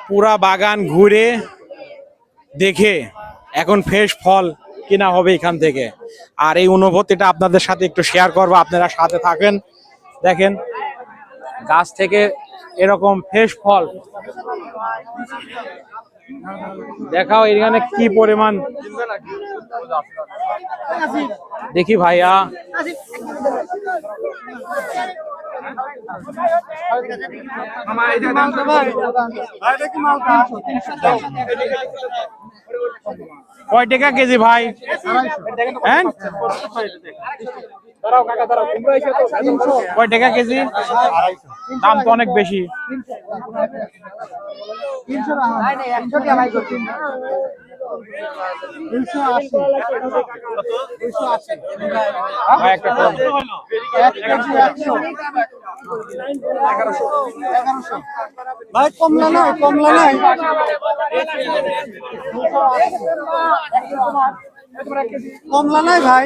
পুরা বাগান ঘুরে দেখে এখন ফ্রেশ ফল কিনা হবে এখান থেকে। আর এই অনুভূতিটা আপনাদের সাথে একটু শেয়ার করবো, আপনারা সাথে থাকেন। দেখেন গাছ থেকে এরকম ফ্রেশ ফল দেখাও, এখানে কি পরিমাণ। দেখি ভাইয়া, কয় টাকা কেজি ভাই? হ্যাঁ, কয় টাকা কেজি? দাম তো অনেক বেশি। ভাই কমলা নাই, কমলা নাই। কমলা নাই ভাই,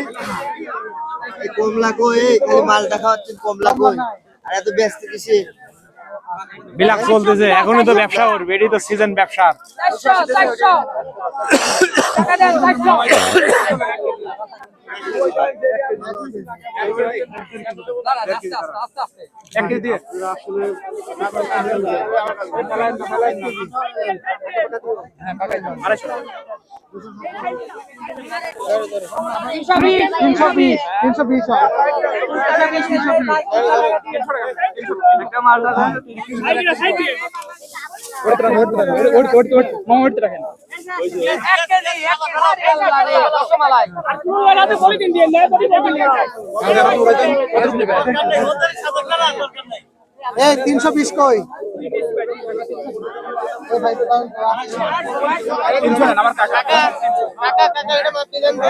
কমলা কই? খালি মালটা খাওয়াচ্ছেন, কমলা কই? আর এত ব্যস্ত কিসে? বিলাস চলতেছে, এখনই তো ব্যবসা করবে, এটাই তো সিজন ব্যবসা। এই 320 কই? 300 না আমার কাকা। কাকা কাকা এটা মাপ দিবেন তো?